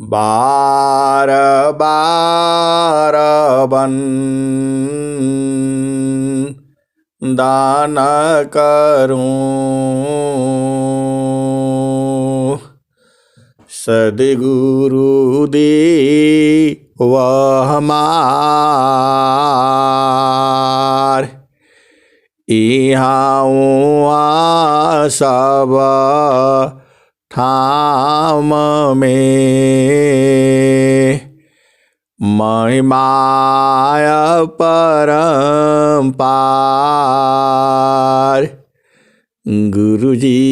बार बार बन दान करूं, सद्गुरु दे वह हमार। इहाँ सब ठाम में महिमाय परम्पार। गुरुजी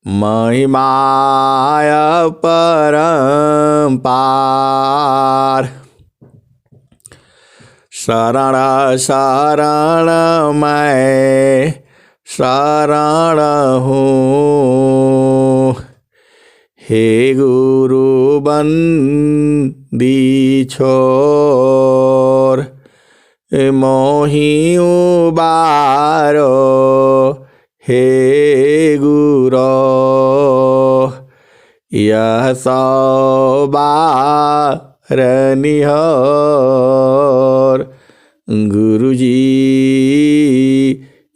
महिमाय परम्पार। शरण शरण मैं शरण हूँ, हे गुरु बंदी छोर। मोहि उबारो हे गुरो, यह सौ बार निहोर। गुरुजी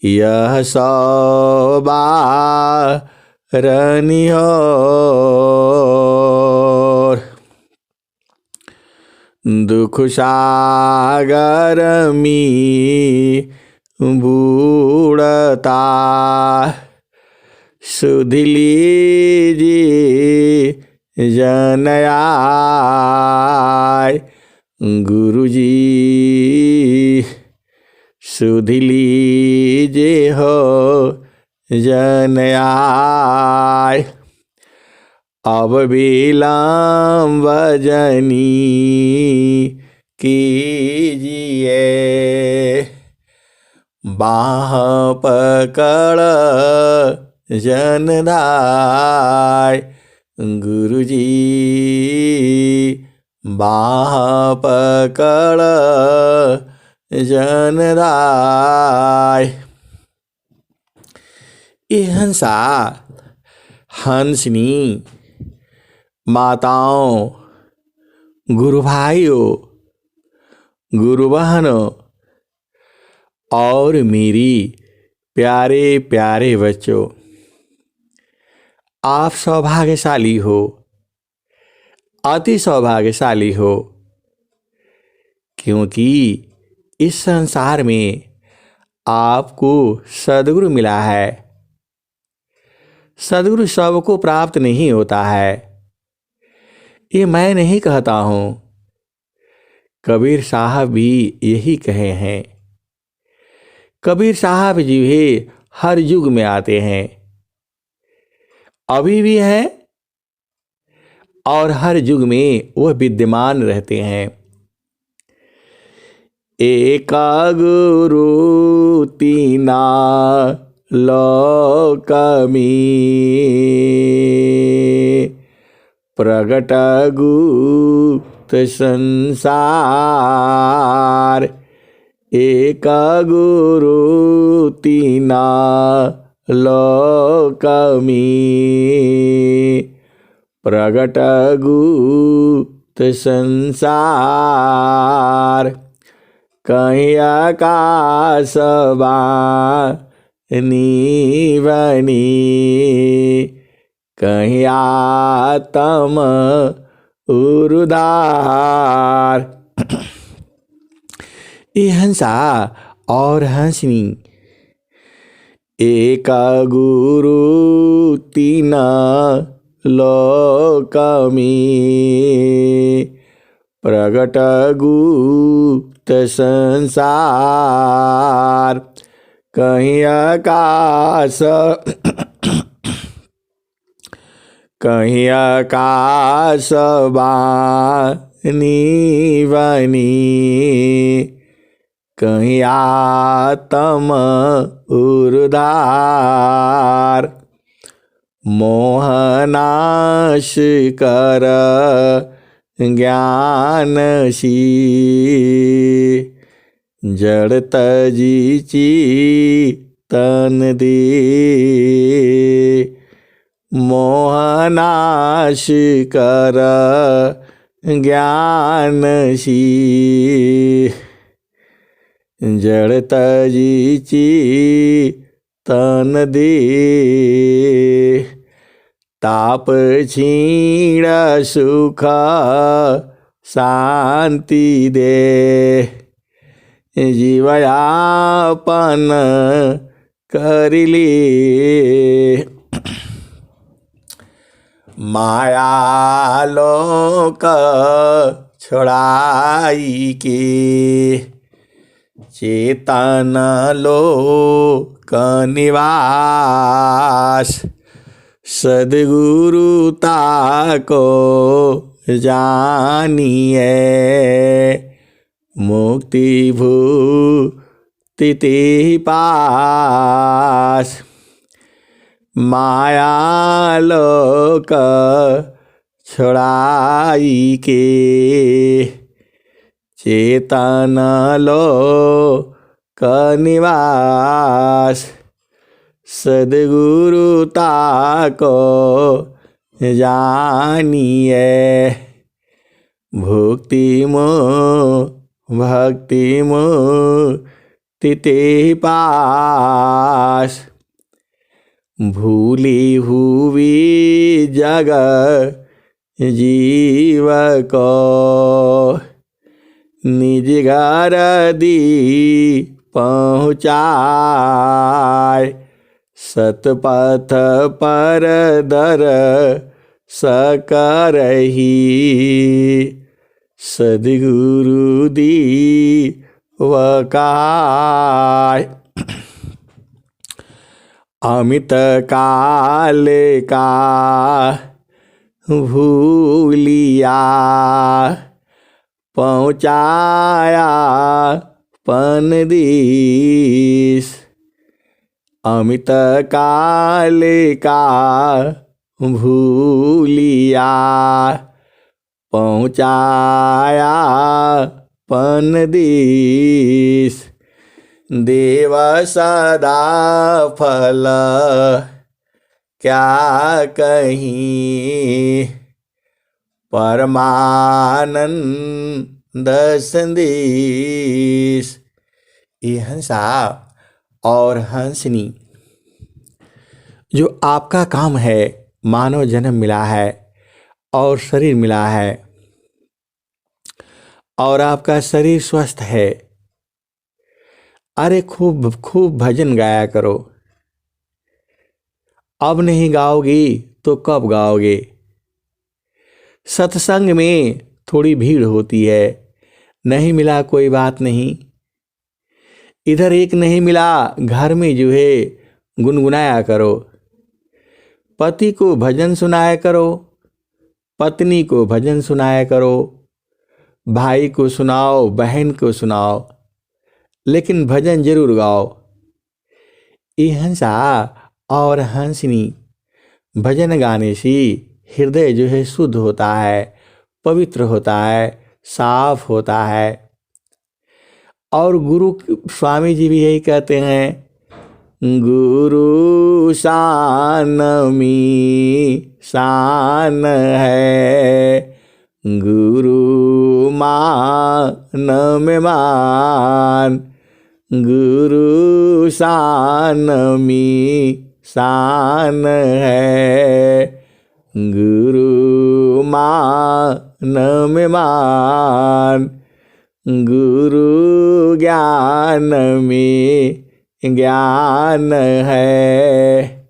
यह सौ बार निहोर। दुख सागर में बूढ़ता सुध लीजिए जन आय। गुरुजी सुध लीजिए हो जन आय। अब विलम्ब जनी कीजिए, बाह पकड़ जनदाय। गुरुजी बाह पकड़ जनदाय। ये हंसा हंसनी माताओं, गुरु भाइयों, गुरु बहनों और मेरी प्यारे प्यारे बच्चों, आप सौभाग्यशाली हो, अति सौभाग्यशाली हो, क्योंकि इस संसार में आपको सद्गुरु मिला है। सद्गुरु सबको प्राप्त नहीं होता है, ये मैं नहीं कहता हूँ, कबीर साहब भी यही कहे हैं। कबीर साहब जी भी हर युग में आते हैं, अभी भी हैं और हर युग में वह विद्यमान रहते हैं। एका गुरु तीना लोक में, प्रगट गुप्त संसार। एक गुरु तीना लोक में, प्रगट गुप्त संसार। कहीं आकाश वाणी बनी, कहीं आत्म उरुदार। ये हंसा और हंसनी एक गुरु तीन लोक में, प्रगट गुप्त संसार। कहीं आकाश कहीं आकाश वाणी बनी, कहीं आत्म उरुदार। मोहनाश कर ज्ञान सी, जड़ तजी तन दे। मोहनाश कर ज्ञानशी, जड़ तजीची तन दे, ताप छीण सुख शांति दे, जीवयापन करिले। माया लोक छोड़ाई के, चेतन लोक निवास, सद्गुरु ताको जानिए, मुक्ति भूति ते पास। माया लोक छोड़ाई के, चेतन लोक निवास, सद्गुरु ताको जानिए, भक्ति मुक्ति ते पास। भूली हुई जग जीव को, निज घर दी पहुँचाए, सतपथ पर दर सकरही, सद्गुरु दी वकाय। अमित काल का भूलिया, पहुँचाया पन दीस, अमित काल का भूलिया, पहुँचाया पन दीस, देव सदा फल क्या कहीं, परमानंद संदेश। ये हंसा और हंसनी, जो आपका काम है, मानव जन्म मिला है और शरीर मिला है और आपका शरीर स्वस्थ है। अरे खूब खूब भजन गाया करो। अब नहीं गाओगी तो कब गाओगे? सत्संग में थोड़ी भीड़ होती है, नहीं मिला कोई बात नहीं। इधर एक नहीं मिला, घर में जो है गुनगुनाया करो। पति को भजन सुनाया करो, पत्नी को भजन सुनाया करो, भाई को सुनाओ, बहन को सुनाओ, लेकिन भजन जरूर गाओ। ये हंसा और हंसनी, भजन गाने से हृदय जो है शुद्ध होता है, पवित्र होता है, साफ होता है। और गुरु स्वामी जी भी यही कहते हैं, गुरु शान में शान है, गुरु मान में मान, गुरु शान में शान है, गुरु मान में मान, गुरु ज्ञान में ज्ञान है।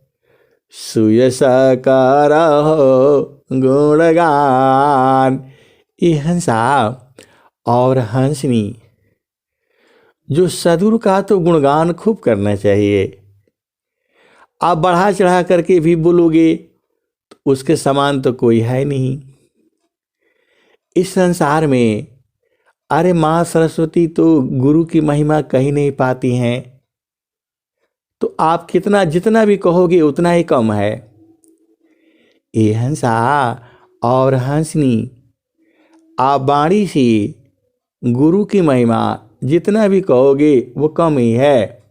सुयस करहो गुणगान। ये हंसा और हंसनी, जो सद्गुरु का तो गुणगान खूब करना चाहिए। आप बढ़ा चढ़ा करके भी बोलोगे तो उसके समान तो कोई है नहीं इस संसार में। अरे माँ सरस्वती तो गुरु की महिमा कहीं नहीं पाती हैं, तो आप कितना जितना भी कहोगे उतना ही कम है। ये हंसा और हंसनी, आप बाणी से गुरु की महिमा जितना भी कहोगे वो कम ही है।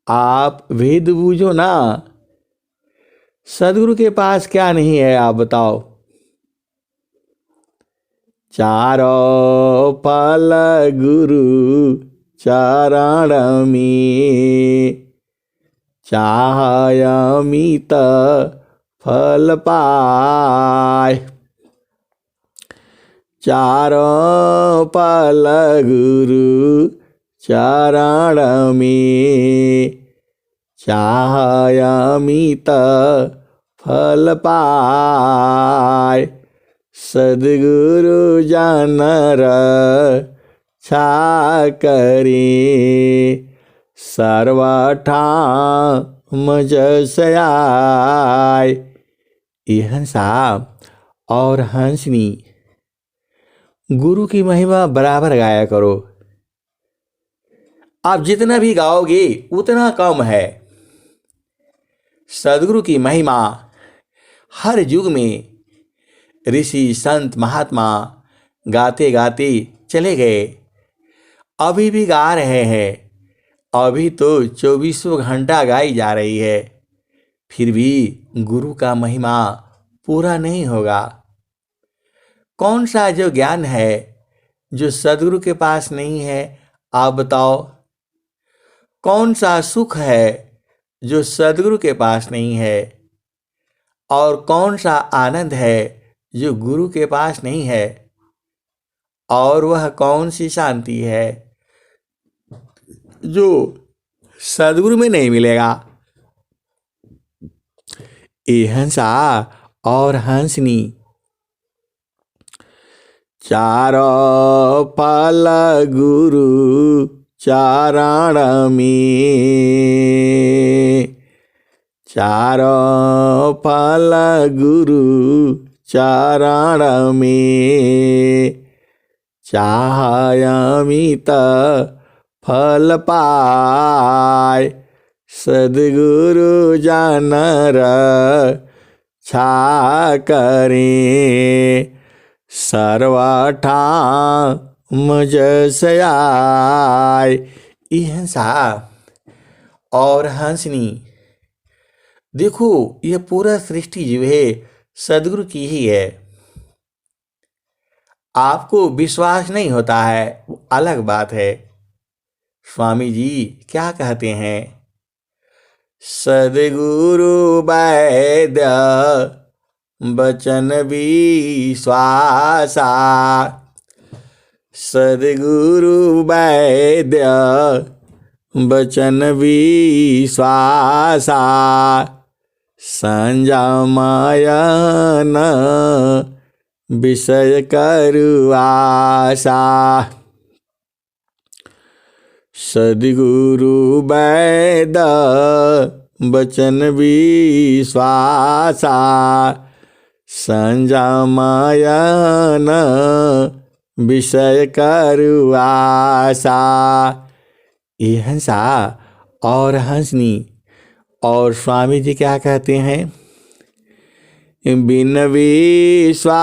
आप वेद बूझो ना, सदगुरु के पास क्या नहीं है आप बताओ। चारों पल गुरु चरण में, चाहय अमित फल पाय। चारों पल गुरु चरण में, चाहय अमित फल पाय। सद्गुरु जन रक्षा करे, सर्वठाम जस आय। ये हंसा और हंसनी गुरु की महिमा बराबर गाया करो। आप जितना भी गाओगे उतना कम है। सद्गुरु की महिमा हर युग में ऋषि संत महात्मा गाते गाते चले गए, अभी भी गा रहे हैं। अभी तो 24 घंटा गाई जा रही है, फिर भी गुरु का महिमा पूरा नहीं होगा। कौन सा जो ज्ञान है जो सद्गुरु के पास नहीं है आप बताओ। कौन सा सुख है जो सद्गुरु के पास नहीं है, और कौन सा आनंद है जो गुरु के पास नहीं है, और वह कौन सी शांति है जो सद्गुरु में नहीं मिलेगा। ये हंसा और हंसनी चारों पल गुरु चरण में, चारों पल गुरु चरण में, चाहय अमित फल पाय। सद्गुरु जन रक्षा करे, सर्वठाम जस आय। ये हंसा और हंसनी देखो, ये पूरा सृष्टि जो है सद्गुरु की ही है। आपको विश्वास नहीं होता है वो अलग बात है। स्वामी जी क्या कहते हैं, सद्गुरु वैद्य बचन विश्वासा, सद्गुरु वैद्य बचन विश्वासा, संयमयन विषय करु आशा। सद्गुरु वैद्य बचन विश्वासा, संयमयन विषय करु आशा। ये हंसा और हंसनी और स्वामी जी क्या कहते हैं, बिन विश्वासन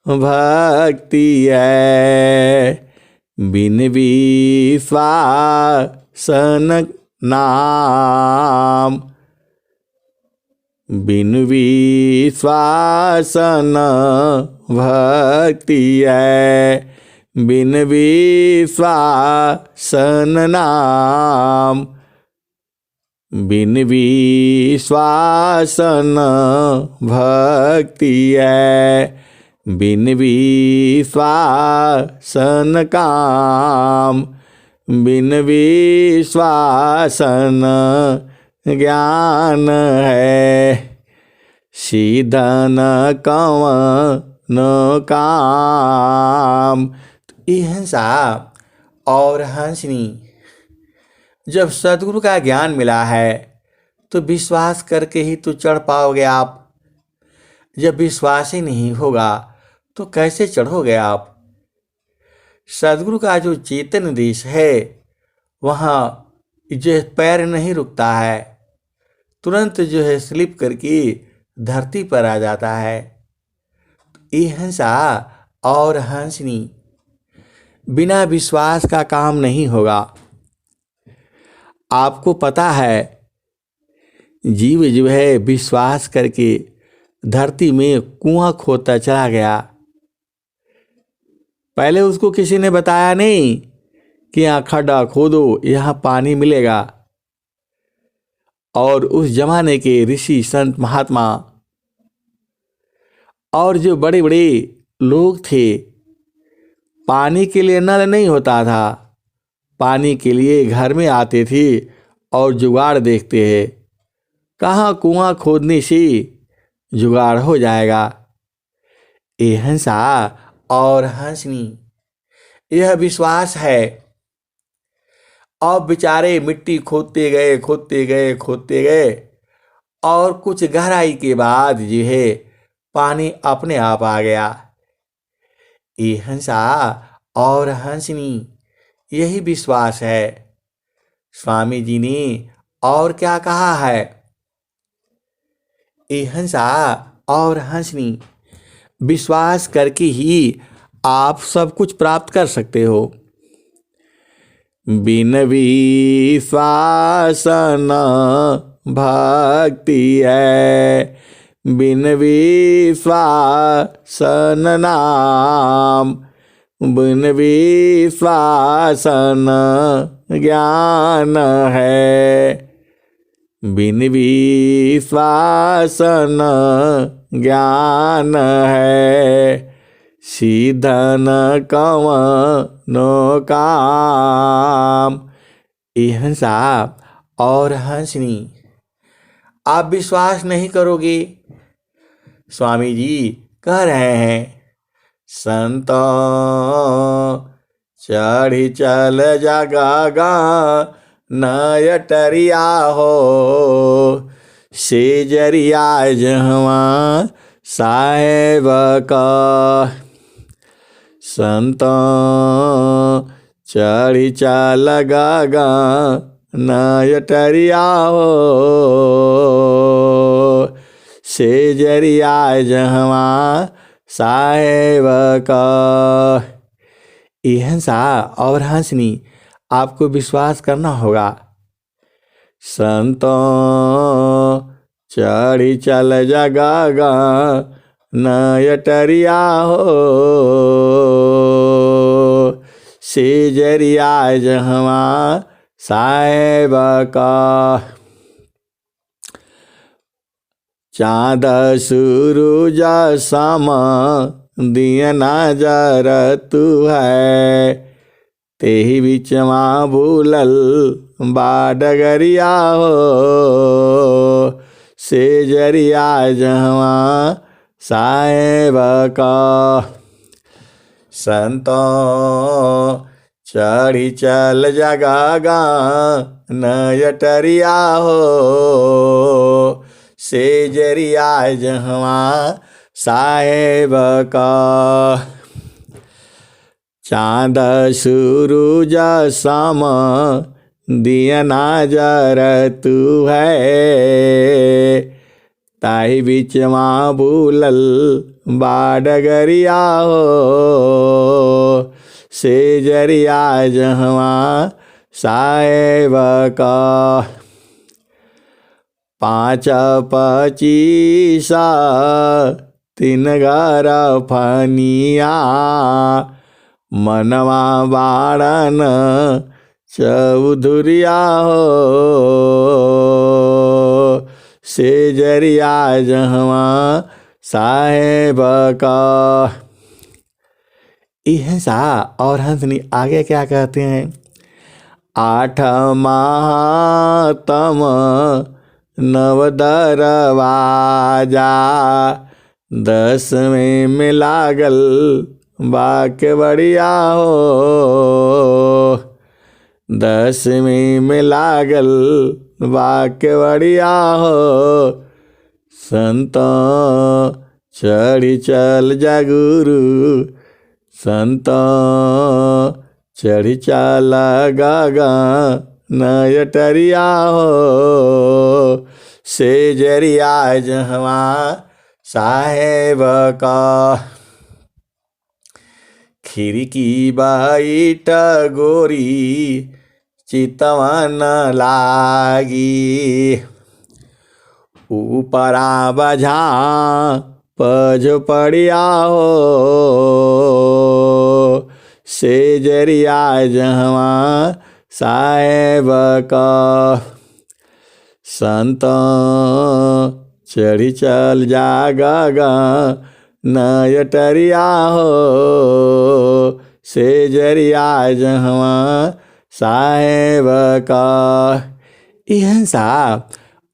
भक्ति है, बिन विश्वासन नाम, बिन विश्वासन भक्ति है, बिन विश्वासन नाम, बिन विश्वासन भक्ति है, बिन विश्वासन काम, बिन विश्वासन ज्ञान है, सीधन कवन काम। ये हंसा और हंसनी जब सद्गुरु का ज्ञान मिला है तो विश्वास करके ही तो चढ़ पाओगे आप। जब विश्वास ही नहीं होगा तो कैसे चढ़ोगे आप। सद्गुरु का जो चेतन देश है वहाँ जो पैर नहीं रुकता है, तुरंत जो है स्लिप करके धरती पर आ जाता है। ये हंसा और हंसनी बिना विश्वास का काम नहीं होगा। आपको पता है जीव जो है विश्वास करके धरती में कुआं खोदता चला गया। पहले उसको किसी ने बताया नहीं कि यहाँ खड्डा खोदो, यहाँ पानी मिलेगा। और उस जमाने के ऋषि संत महात्मा और जो बड़े बड़े लोग थे, पानी के लिए नल नहीं होता था, पानी के लिए घर में आते थे और जुगाड़ देखते हैं, कहाँ कुआं खोदने से जुगाड़ हो जाएगा। ये हंसा और हंसनी, यह विश्वास है। अब बेचारे मिट्टी खोदते गए खोदते गए खोदते गए और कुछ गहराई के बाद जो है पानी अपने आप आ गया। ये हंसा और हंसनी, यही विश्वास है। स्वामी जी ने और क्या कहा है? ये हंसा और हंसनी, विश्वास करके ही आप सब कुछ प्राप्त कर सकते हो। बिन विश्वास न भक्ति है, बिन विश्वास न नाम, बिन विश्वास न ज्ञान है, बिन विश्वास न ज्ञान है, सीधन कवनो काम। ये हंसा और हंसनी, आप विश्वास नहीं करोगे। स्वामी जी कह रहे हैं, संतो चढ़ी चल जगा नयटरिया हो, से जरिया जहवा साहेब का। संतो चढ़ी चल गगा नयटरिया हो, से जरिया जहवा साहेब का। ये हंसा और हंसनी, आपको विश्वास करना होगा। संतो चढ़ी चल जगा नयटरिया हो, से जरिया जहवा साहेब का। चाँद सूरज सम दियना जरतु है, तेहि बीच माँ भूलल बाडगरिया हो, से जरिया जहवा साहेब का। संतो चढ़ी चल जगा नयटरिया हो, से जरिया जहवा साहेब का। चाँद सूरज सम दियना जरतु है, ताहि बीच माँ भूलल बाडगरिया हो, से जरिया जहवा साहेब का। 5 25 3 घर फनिया, मनवा बाड़न चौधुरिया हो, से जरिया जहवा साहेब का। ये हंसा और हंसनी आगे क्या कहते हैं? 8 महातम 9 दरवाजा, 10वें में लागल बाके बढ़िया हो, 10वें में लागल बाके बढ़िया हो। संतो चढ़ी चल जा गुरु, संतो चढ़ी चल गगा नयटरिया हो, से जरिया जहवा साहेब का। खिड़की बाईट गोरी चितवन लागी, ऊपरा बझा पज पड़िया हो, से जरिया जहवा साहेब का। संत चढ़ी चल जागा नयटरिया हो, से जरिया जहवा साहेब का। ये हंसा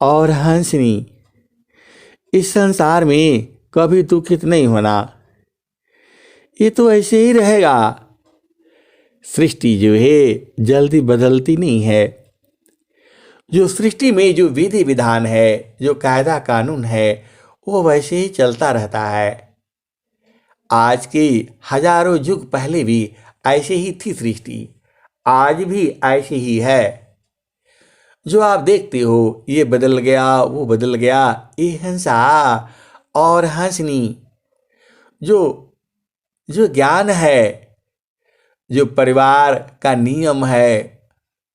और हंसनी इस संसार में कभी दुखित नहीं होना, ये तो ऐसे ही रहेगा। सृष्टि जो है जल्दी बदलती नहीं है। जो सृष्टि में जो विधि विधान है, जो कायदा कानून है, वो वैसे ही चलता रहता है। आज के हजारों युग पहले भी ऐसे ही थी सृष्टि, आज भी ऐसे ही है। जो आप देखते हो ये बदल गया वो बदल गया, ये हंसा और हंसनी जो जो ज्ञान है, जो परिवार का नियम है,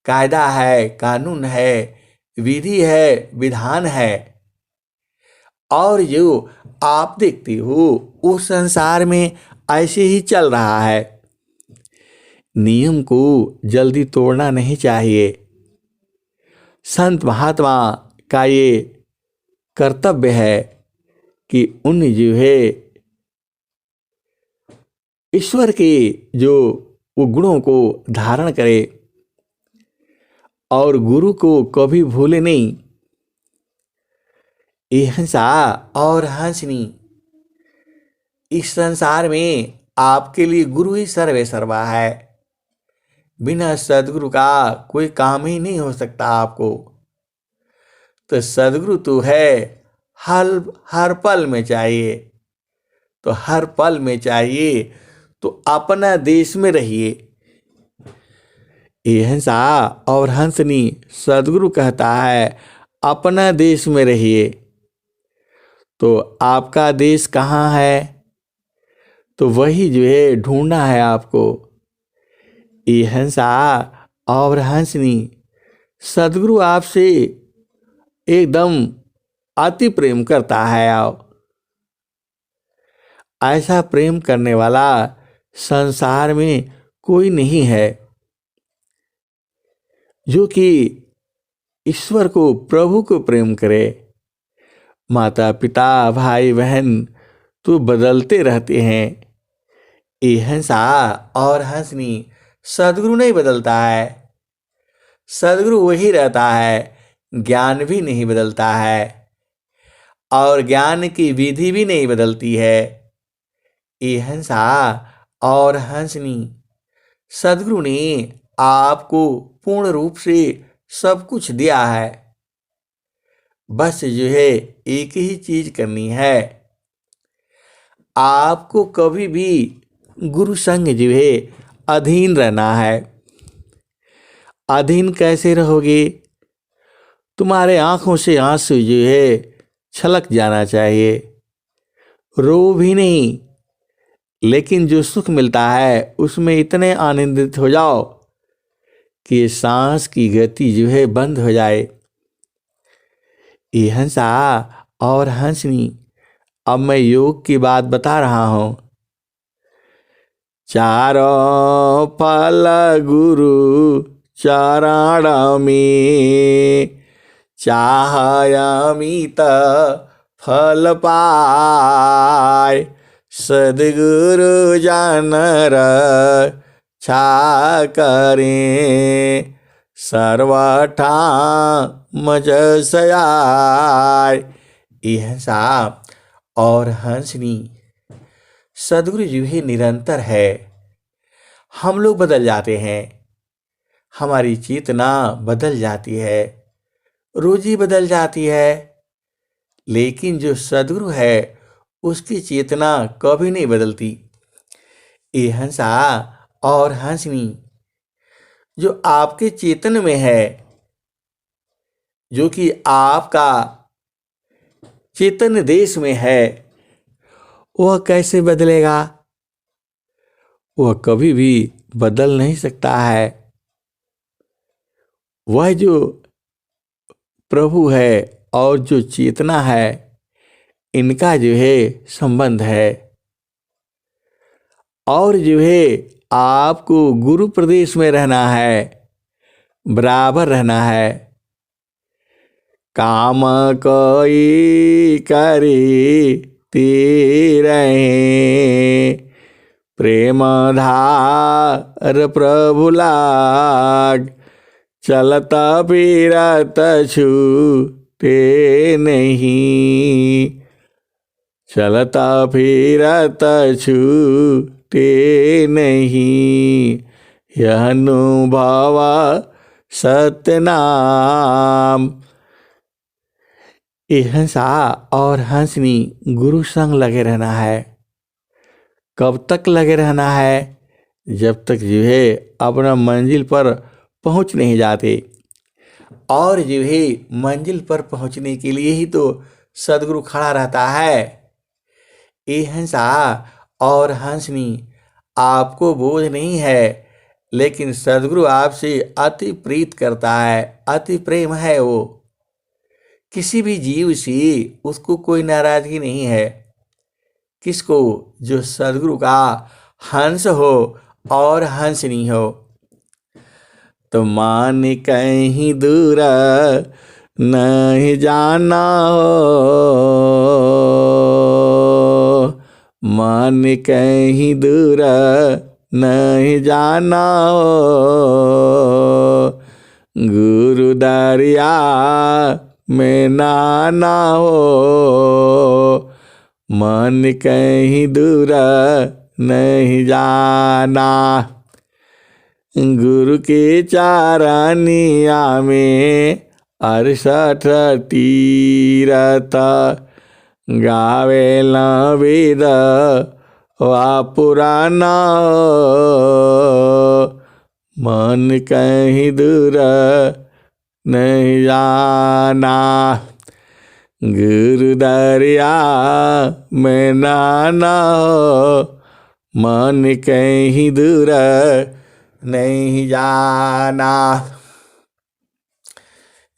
कायदा है, कानून है, विधि है, विधान है, और जो आप देखते हो उस संसार में ऐसे ही चल रहा है। नियम को जल्दी तोड़ना नहीं चाहिए। संत महात्मा का ये कर्तव्य है कि उन जो है ईश्वर के जो वो गुणों को धारण करे और गुरु को कभी भूले नहीं। ये हंसा और हंसनी इस संसार में आपके लिए गुरु ही सर्वे सर्वा है। बिना सदगुरु का कोई काम ही नहीं हो सकता आपको। तो सदगुरु तो है, हर पल में चाहिए। तो हर पल में चाहिए तो अपना देश में रहिए। ये हंसा और हंसनी सदगुरु कहता है अपना देश में रहिए। तो आपका देश कहाँ है, तो वही जो है ढूंढना है आपको। ये हंसा और हंसनी सदगुरु आपसे एकदम अति प्रेम करता है। ऐसा प्रेम करने वाला संसार में कोई नहीं है, जो कि ईश्वर को, प्रभु को प्रेम करे। माता पिता भाई बहन तो बदलते रहते हैं, ये हंसा और हंसनी सदगुरु नहीं बदलता है। सदगुरु वही रहता है, ज्ञान भी नहीं बदलता है और ज्ञान की विधि भी नहीं बदलती है। ये हंसा और हंसनी सदगुरु ने आपको पूर्ण रूप से सब कुछ दिया है। बस जो है एक ही चीज करनी है, आपको कभी भी गुरु संग जो है अधीन रहना है। अधीन कैसे रहोगे? तुम्हारे आंखों से आंसू जो है छलक जाना चाहिए, रो भी नहीं, लेकिन जो सुख मिलता है उसमें इतने आनंदित हो जाओ कि सांस की गति जो है बंद हो जाए। ये हंसा और हंसनी अब मैं योग की बात बता रहा हूं। चारों फल गुरु चरण में, चाहयमित फल पाय, सद्गुरु जन रक्षा करें, सर्वठाम जस आय। ये हंसा और हंसनी सद्गुरु जी ही निरंतर है। हम लोग बदल जाते हैं, हमारी चेतना बदल जाती है, रोजी बदल जाती है, लेकिन जो सद्गुरु है उसकी चेतना कभी नहीं बदलती। ये हंसा और हंसनी जो आपके चेतन में है, जो कि आपका चेतन देश में है, वह कैसे बदलेगा? वह कभी भी बदल नहीं सकता है। वह जो प्रभु है और जो चेतना है इनका जो है संबंध है। और जो है आपको गुरु प्रदेश में रहना है, बराबर रहना है। काम कोई करे तेरे प्रेम धार प्रभु लाग, चलता फिरत छूटे नहीं, चलता फिरत छूटे नहीं, यह अनुभव सतनाम। ये हंसा और हंसनी गुरु संग लगे रहना है। कब तक लगे रहना है? जब तक जो है अपना मंजिल पर पहुंच नहीं जाते। और जो है मंजिल पर पहुंचने के लिए ही तो सदगुरु खड़ा रहता है। ये हंसा और हंसनी आपको बोझ नहीं है, लेकिन सदगुरु आपसे अति प्रीत करता है, अति प्रेम है। वो किसी भी जीव से उसको कोई नाराजगी नहीं है। किसको? जो सदगुरु का हंस हो और हंसनी हो। तो मान कहीं दूर नहीं जाना हो, मान कहीं दूर नहीं जाना हो, गुरु दरिया में नहाना हो, मन कहीं दूर नहीं जाना। गुरु के चारनिया में 68 तीरथ, गावेला वेद वा पुराना, मन कहीं दूर नहीं जाना, गुरु दरिया में नहाना हो, मन कहीं दूर नहीं जाना।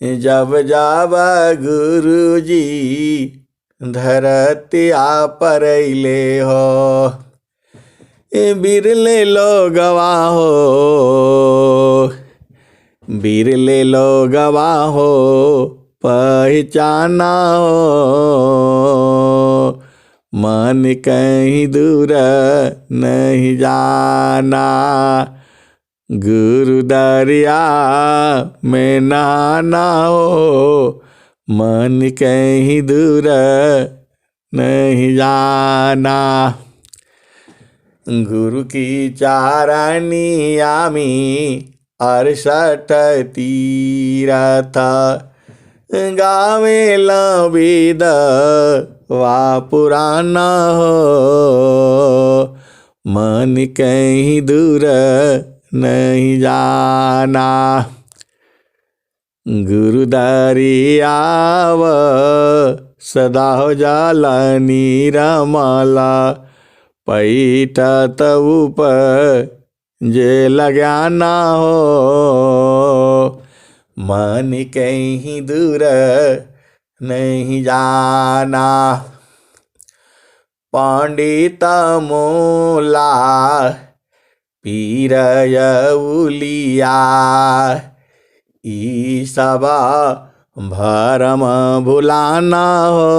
जब जब गुरु जी धरती पर ले हो, बिरले लोगवा हो, बिरले लोगवा हो, पहचाना हो, मन कहीं दूर नहीं जाना, गुरु दरिया में नहाना हो, मन कहीं दूर नहीं जाना। गुरु की चारनिया में 68 तीरथ, गावेला वेद वा पुराना हो, मन कहीं दूर नहीं जाना, गुरु दरियाव सदा हो जाला निरमला, पैठत ऊपर जे लगाना हो, मन कहीं दूर नहीं जाना। पंडित मोला पीरय उलिया, ई सब भरम भुलाना हो,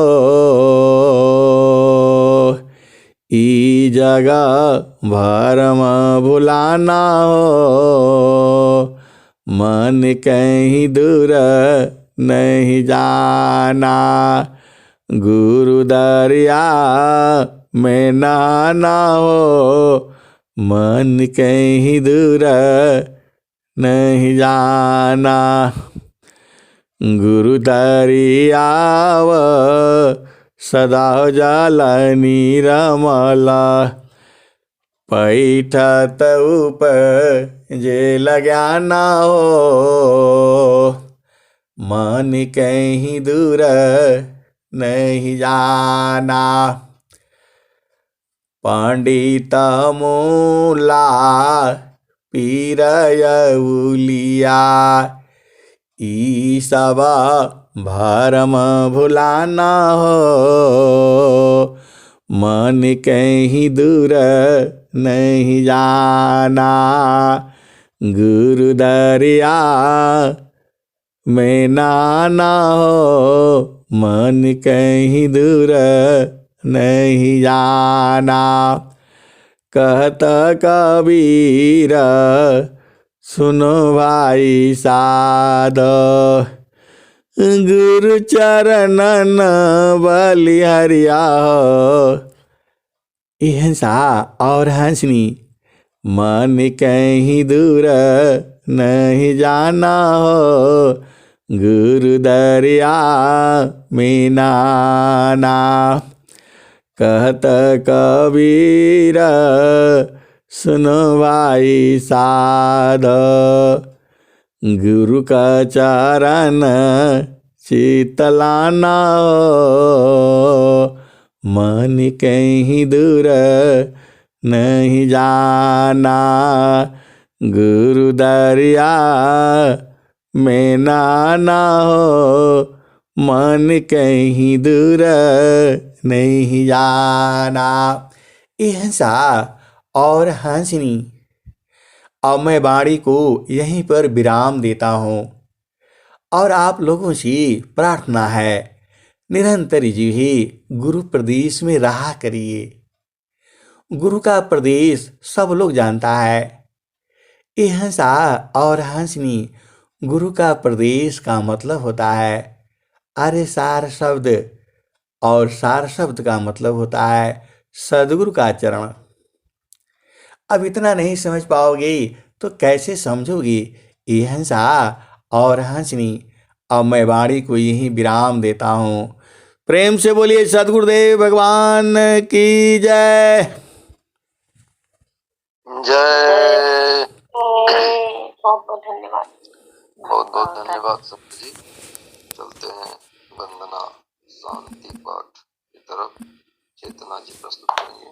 ई जगह भरम भुलाना हो, मन कहीं दूर नहीं जाना, गुरु दरिया में नहाना हो, मन कहीं दूर नहीं जाना, गुरु दरियाव सदा जाला निरमला, पैठत ऊपर जे लगाना हो, मन कहीं दूर नहीं जाना। पंडित मूला पीरय उलिया, ई सब भरम भुलाना हो, मन कहीं दूर नहीं जाना। गुरु दरिया में नाना हो, मन कहीं दूर नहीं जाना। कहता कबीर सुनो भाई साधो, गुरु चरणन बलिहरिया हो। ये हंसा और हंसनी मन कहीं दूर नहीं जाना हो, गुरु दरिया में नाना। कहत कबीर सुनो भाई साधो, गुरु का चरण शीतलाना हो, मन कहीं दूर नहीं जाना। गुरु दरिया में नाना हो, मन कहीं दूर नहीं जाना। ये हंसा और हंसनी। अब मैं वाणी को यहीं पर विराम देता हूँ और आप लोगों से प्रार्थना है, निरंतर जी ही गुरु प्रदेश में रहा करिए। गुरु का प्रदेश सब लोग जानता है। ये हंसा और हंसनी गुरु का प्रदेश का मतलब होता है आर्य सार शब्द, और सार शब्द का मतलब होता है सदगुरु का चरण। अब इतना नहीं समझ पाओगे तो कैसे समझोगे ये हंसा और हंसनी। अब मैं वाणी को यहीं विराम देता हूँ। प्रेम से बोलिए सदगुरुदेव भगवान की जय। जय। बहुत बहुत धन्यवाद। बहुत बहुत धन्यवाद सप्त जी। चलते हैं वंदना शांति पाठ की तरफ। चेतना जी प्रस्तुत करेंगे।